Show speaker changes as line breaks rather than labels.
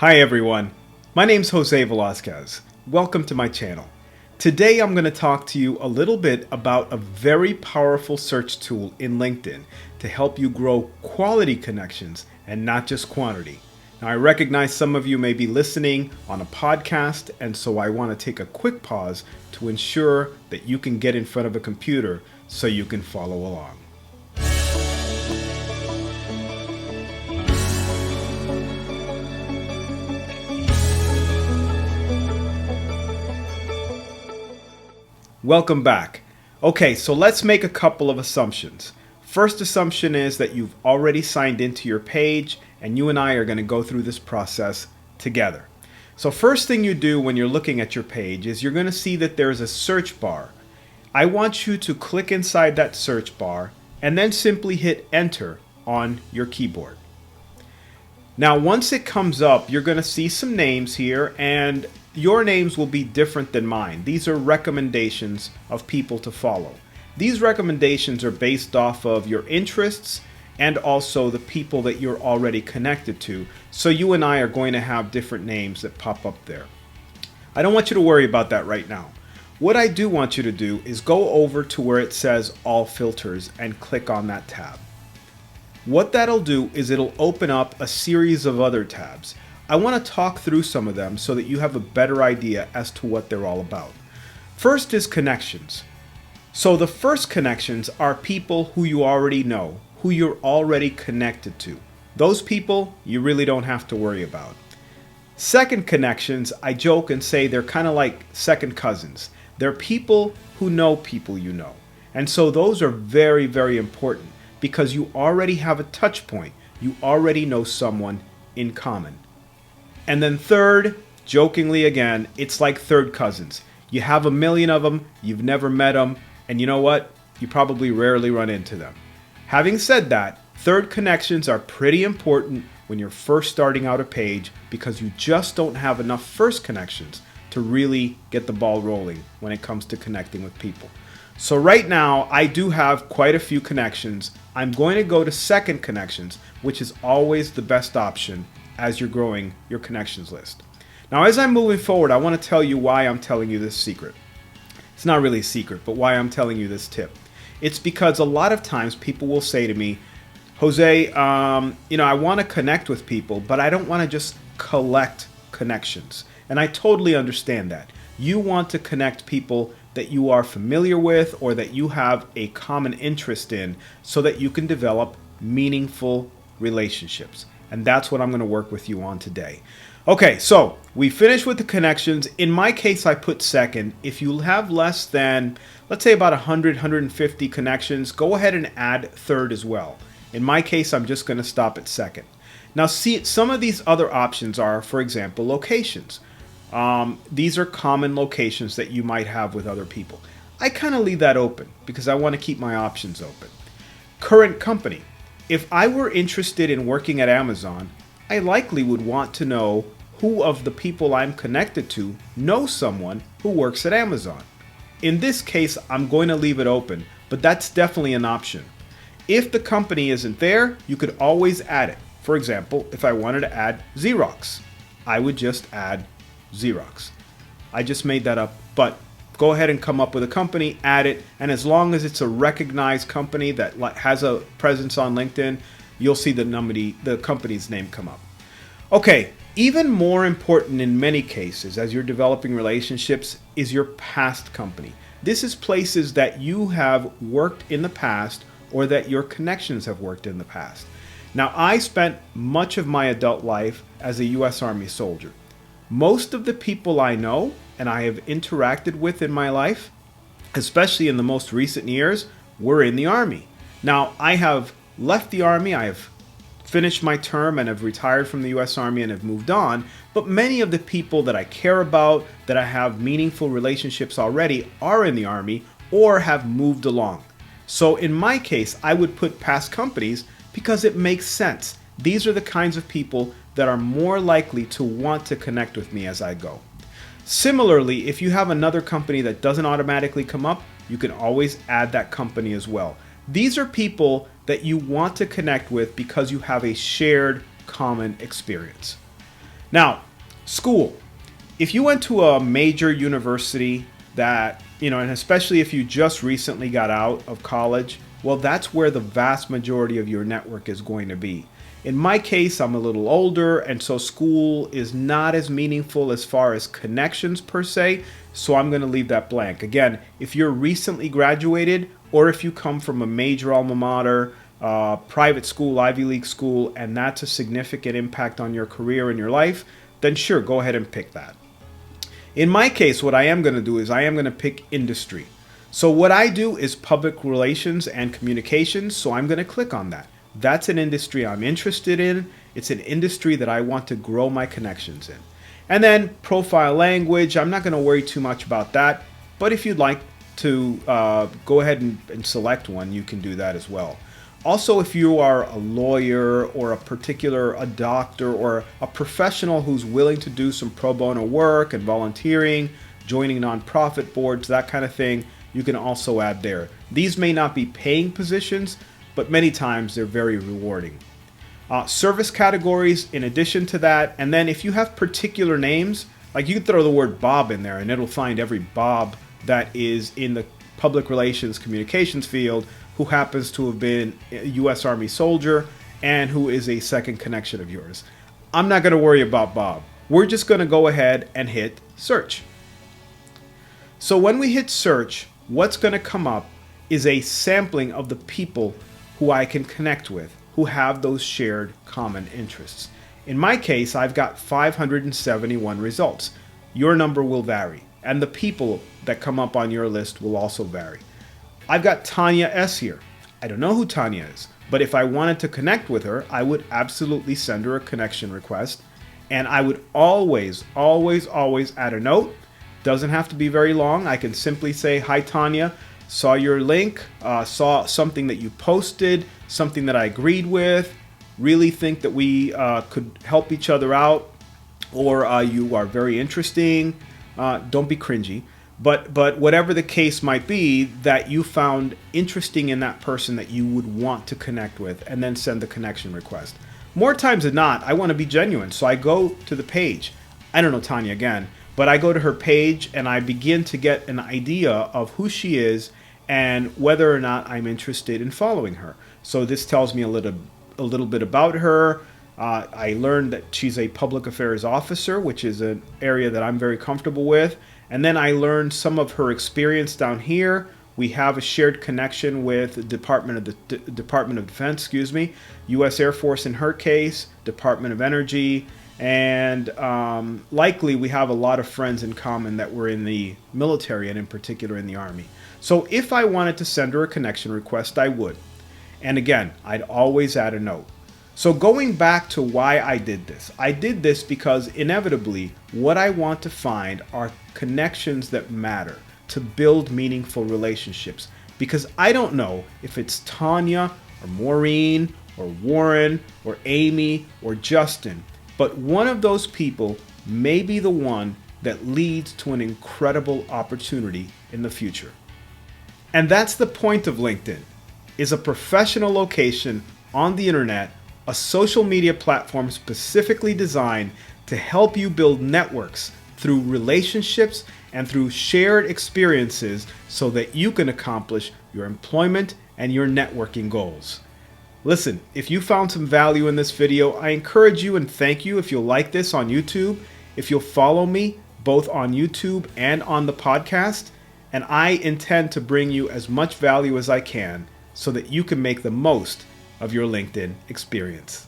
Hi everyone, my name's Jose Velazquez. Welcome to my channel. Today I'm going to talk to you a little bit about a very powerful search tool in LinkedIn to help you grow quality connections and not just quantity. Now I recognize some of you may be listening on a podcast, and so I want to take a quick pause to ensure that you can get in front of a computer so you can follow along. Welcome back. Okay, so let's make a couple of assumptions. First assumption is that you've already signed into your page and you and I are going to go through this process together. So first thing you do when you're looking at your page is you're going to see that there's a search bar. I want you to click inside that search bar and then simply hit enter on your keyboard. Now once it comes up, you're going to see some names here, and your names will be different than mine. These are recommendations of people to follow. These recommendations are based off of your interests and also the people that you're already connected to. So you and I are going to have different names that pop up there. I don't want you to worry about that right now. What I do want you to do is go over to where it says all filters and click on that tab. What that'll do is it'll open up a series of other tabs. I want to talk through some of them so that you have a better idea as to what they're all about. First is connections. So the first connections are people who you already know, who you're already connected to. Those people you really don't have to worry about. Second connections, I joke and say they're kind of like second cousins. They're people who know people you know. And so those are very, very important because you already have a touch point. You already know someone in common. And then third, jokingly again, it's like third cousins. You have a million of them, you've never met them, and you know what? You probably rarely run into them. Having said that, third connections are pretty important when you're first starting out a page because you just don't have enough first connections to really get the ball rolling when it comes to connecting with people. So right now, I do have quite a few connections. I'm going to go to second connections, which is always the best option as you're growing your connections list. Now, as I'm moving forward, I want to tell you why I'm telling you this secret. It's not really a secret, but why I'm telling you this tip. It's because a lot of times people will say to me, Jose, I want to connect with people, but I don't want to just collect connections. And I totally understand that. You want to connect people that you are familiar with or that you have a common interest in so that you can develop meaningful relationships. And that's what I'm going to work with you on today. Okay, so we finished with the connections. In my case, I put second. If you have less than, let's say about 100, 150 connections, go ahead and add third as well. In my case, I'm just going to stop at second. Now, see, some of these other options are, for example, locations. These are common locations that you might have with other people. I kind of leave that open because I want to keep my options open. Current company. If I were interested in working at Amazon, I likely would want to know who of the people I'm connected to know someone who works at Amazon. In this case, I'm going to leave it open, but that's definitely an option. If the company isn't there, you could always add it. For example, if I wanted to add Xerox, I would just add Xerox. I just made that up, but go ahead and come up with a company, add it, and as long as it's a recognized company that has a presence on LinkedIn, you'll see the company's name come up. Okay, even more important in many cases as you're developing relationships is your past company. This is places that you have worked in the past or that your connections have worked in the past. Now, I spent much of my adult life as a U.S. Army soldier. Most of the people I know and I have interacted with in my life, especially in the most recent years, were in the Army. Now, I have left the Army, I have finished my term and have retired from the U.S. Army and have moved on, but many of the people that I care about, that I have meaningful relationships already, are in the Army or have moved along. So in my case, I would put past companies because it makes sense. These are the kinds of people that are more likely to want to connect with me as I go. Similarly, if you have another company that doesn't automatically come up, you can always add that company as well. These are people that you want to connect with because you have a shared common experience. Now, school. If you went to a major university that, and especially if you just recently got out of college, well, that's where the vast majority of your network is going to be. In my case, I'm a little older, and so school is not as meaningful as far as connections per se, so I'm going to leave that blank. Again, if you're recently graduated, or if you come from a major alma mater, private school, Ivy League school, and that's a significant impact on your career and your life, then sure, go ahead and pick that. In my case, what I am going to do is I am going to pick industry. So what I do is public relations and communications, so I'm going to click on that. That's an industry I'm interested in. It's an industry that I want to grow my connections in. And then profile language, I'm not going to worry too much about that, but if you'd like to go ahead and select one, you can do that as well. Also, if you are a lawyer or a doctor or a professional who's willing to do some pro bono work and volunteering, joining nonprofit boards, that kind of thing, you can also add there. These may not be paying positions, but many times they're very rewarding. Service categories in addition to that, and then if you have particular names, like you can throw the word Bob in there and it'll find every Bob that is in the public relations communications field who happens to have been a U.S. Army soldier and who is a second connection of yours. I'm not going to worry about Bob. We're just going to go ahead and hit search. So when we hit search, what's going to come up is a sampling of the people who I can connect with, who have those shared common interests. In my case, I've got 571 results. Your number will vary, and the people that come up on your list will also vary. I've got Tanya S here. I don't know who Tanya is, but if I wanted to connect with her, I would absolutely send her a connection request, and I would always add a note. Doesn't have to be very long. I can simply say, "Hi Tanya, saw your link, saw something that you posted, something that I agreed with, really think that we could help each other out, or you are very interesting." Don't be cringy. But whatever the case might be that you found interesting in that person that you would want to connect with, and then send the connection request. More times than not, I want to be genuine, so I go to the page. I don't know Tanya again, but I go to her page and I begin to get an idea of who she is and whether or not I'm interested in following her. So this tells me a little bit about her. I learned that she's a public affairs officer, which is an area that I'm very comfortable with. And then I learned some of her experience down here. We have a shared connection with the Department of Defense, U.S. Air Force in her case, Department of Energy, and likely we have a lot of friends in common that were in the military and in particular in the Army. So if I wanted to send her a connection request, I would. And again, I'd always add a note. So going back to why I did this because inevitably what I want to find are connections that matter to build meaningful relationships. Because I don't know if it's Tanya or Maureen or Warren or Amy or Justin, but one of those people may be the one that leads to an incredible opportunity in the future. And that's the point of LinkedIn, is a professional location on the internet, a social media platform specifically designed to help you build networks through relationships and through shared experiences so that you can accomplish your employment and your networking goals. Listen, if you found some value in this video, I encourage you and thank you if you'll like this on YouTube, if you'll follow me both on YouTube and on the podcast, and I intend to bring you as much value as I can so that you can make the most of your LinkedIn experience.